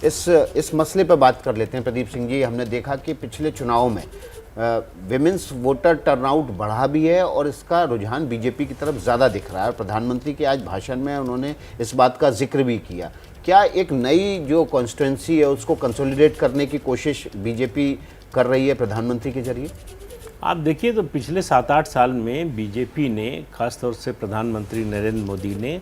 इस मसले पर बात कर लेते हैं। प्रदीप सिंह जी, हमने देखा कि पिछले चुनाव में विमेंस वोटर टर्नआउट बढ़ा भी है और इसका रुझान बीजेपी की तरफ ज़्यादा दिख रहा है। प्रधानमंत्री के आज भाषण में उन्होंने इस बात का जिक्र भी किया। क्या एक नई जो कॉन्स्टिट्यूंसी है उसको कंसोलिडेट करने की कोशिश बीजेपी कर रही है प्रधानमंत्री के जरिए? आप देखिए तो पिछले 7-8 साल में बीजेपी ने, खासतौर से प्रधानमंत्री नरेंद्र मोदी ने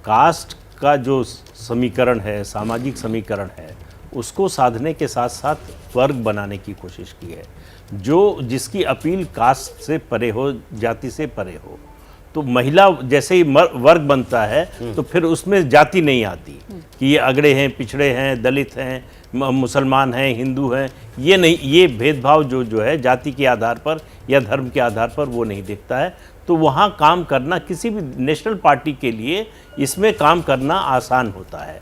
कास्ट का जो समीकरण है, सामाजिक समीकरण है, उसको साधने के साथ साथ वर्ग बनाने की कोशिश की है, जो जिसकी अपील कास्ट से परे हो, जाति से परे हो। तो महिला जैसे ही वर्ग बनता है तो फिर उसमें जाति नहीं आती कि ये अगड़े हैं, पिछड़े हैं, दलित हैं, मुसलमान हैं, हिंदू हैं, ये नहीं, ये भेदभाव जो है जाति के आधार पर या धर्म के आधार पर वो नहीं दिखता है। तो वहाँ काम करना किसी भी नेशनल पार्टी के लिए इसमें काम करना आसान होता है।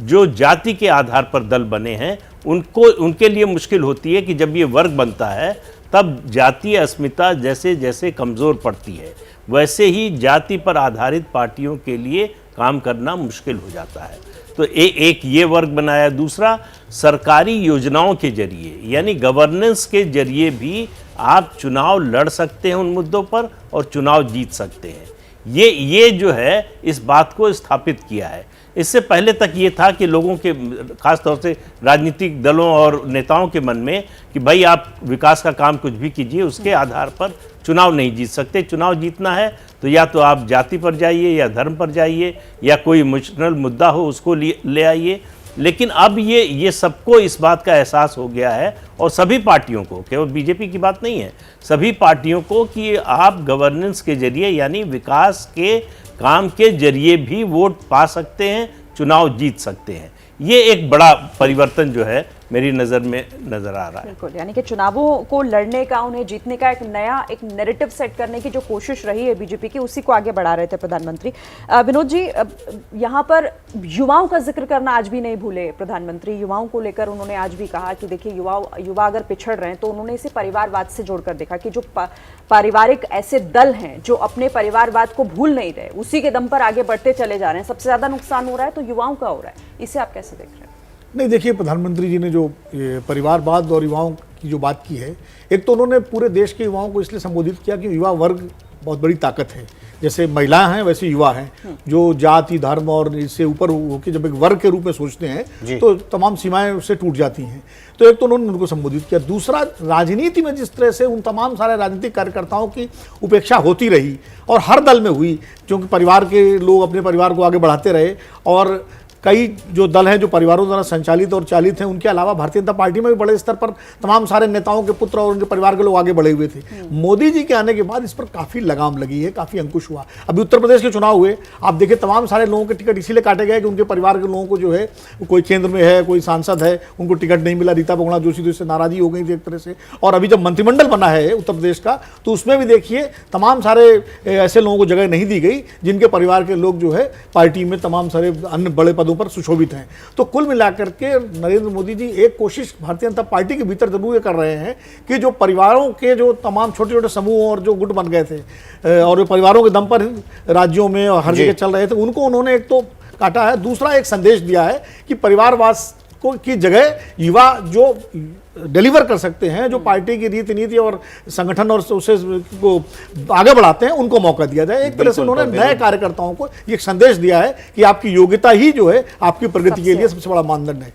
जो जाति के आधार पर दल बने हैं उनके लिए मुश्किल होती है कि जब ये वर्ग बनता है तब जातीय अस्मिता जैसे जैसे कमज़ोर पड़ती है, वैसे ही जाति पर आधारित पार्टियों के लिए काम करना मुश्किल हो जाता है। तो एक ये वर्ग बनाया। दूसरा, सरकारी योजनाओं के जरिए यानी गवर्नेंस के जरिए भी आप चुनाव लड़ सकते हैं उन मुद्दों पर और चुनाव जीत सकते हैं। ये जो है इस बात को स्थापित किया है। इससे पहले तक ये था कि लोगों के, खास तौर से राजनीतिक दलों और नेताओं के मन में कि भाई आप विकास का काम कुछ भी कीजिए, उसके आधार पर चुनाव नहीं जीत सकते। चुनाव जीतना है तो या तो आप जाति पर जाइए या धर्म पर जाइए या कोई इमोशनल मुद्दा हो उसको ले आइए। लेकिन अब ये सबको इस बात का एहसास हो गया है और सभी पार्टियों को, केवल बीजेपी की बात नहीं है, सभी पार्टियों को कि आप गवर्नेंस के जरिए यानी विकास के काम के जरिए भी वोट पा सकते हैं, चुनाव जीत सकते हैं। ये एक बड़ा परिवर्तन जो है मेरी नज़र में नज़र आ रहा है। बिल्कुल, यानी कि चुनावों को लड़ने का, उन्हें जीतने का एक नया एक नैरेटिव सेट करने की जो कोशिश रही है बीजेपी की, उसी को आगे बढ़ा रहे थे प्रधानमंत्री। विनोद जी, यहाँ पर युवाओं का जिक्र करना आज भी नहीं भूले प्रधानमंत्री। युवाओं को लेकर उन्होंने आज भी कहा कि देखिए युवा अगर पिछड़ रहे हैं तो उन्होंने इसे परिवारवाद से जोड़कर देखा कि जो पारिवारिक ऐसे दल हैं जो अपने परिवारवाद को भूल नहीं रहे, उसी के दम पर आगे बढ़ते चले जा रहे हैं, सबसे ज़्यादा नुकसान हो रहा है तो युवाओं का हो रहा है। इसे आप कैसे देख रहे हैं? नहीं, देखिए, प्रधानमंत्री जी ने जो परिवारवाद और युवाओं की जो बात की है, एक तो उन्होंने पूरे देश के युवाओं को इसलिए संबोधित किया कि युवा वर्ग बहुत बड़ी ताकत है। जैसे महिलाएं हैं वैसे युवा हैं जो जाति, धर्म और इससे ऊपर होकर जब एक वर्ग के रूप में सोचते हैं तो तमाम सीमाएं उससे टूट जाती हैं। तो एक तो उन्होंने उनको संबोधित किया। दूसरा, राजनीति में जिस तरह से उन तमाम सारे राजनीतिक कार्यकर्ताओं की उपेक्षा होती रही और हर दल में हुई, क्योंकि परिवार के लोग अपने परिवार को आगे बढ़ाते रहे और कई जो दल हैं जो परिवारों द्वारा संचालित और चालित हैं, उनके अलावा भारतीय जनता पार्टी में भी बड़े स्तर पर तमाम सारे नेताओं के पुत्र और उनके परिवार के लोग आगे बढ़े हुए थे। मोदी जी के आने के बाद इस पर काफ़ी लगाम लगी है, काफ़ी अंकुश हुआ। अभी उत्तर प्रदेश के चुनाव हुए, आप देखिए तमाम सारे लोगों के टिकट इसीलिए काटे गए कि उनके परिवार के लोगों को जो है, कोई केंद्र में है, कोई सांसद है, उनको टिकट नहीं मिला। रीता बहुगुणा जोशी तो इससे नाराज़ी हो गई थी एक तरह से। और अभी जब मंत्रिमंडल बना है उत्तर प्रदेश का, तो उसमें भी देखिए तमाम सारे ऐसे लोगों को जगह नहीं दी गई जिनके परिवार के लोग जो है पार्टी में तमाम सारे अन्य बड़े पदों पर सुशोभित हैं। तो कुल मिलाकर के नरेंद्र मोदी जी एक कोशिश भारतीय जनता पार्टी के भीतर जरूर ये कर रहे हैं कि जो परिवारों के जो तमाम छोटे छोटे समूह और जो गुट बन गए थे और जो परिवारों के दम पर राज्यों में और हर जगह चल रहे थे, उनको उन्होंने एक तो काटा है। दूसरा, एक संदेश दिया है कि परिवारवाद को की जगह युवा जो डिलीवर कर सकते हैं, जो पार्टी की रीति नीति और संगठन और उसे को आगे बढ़ाते हैं, उनको मौका दिया जाए। एक तरह से उन्होंने नए कार्यकर्ताओं को ये संदेश दिया है कि आपकी योग्यता ही जो है आपकी प्रगति के लिए सबसे बड़ा मानदंड है।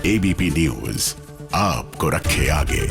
एबीपी न्यूज आपको रखे आगे।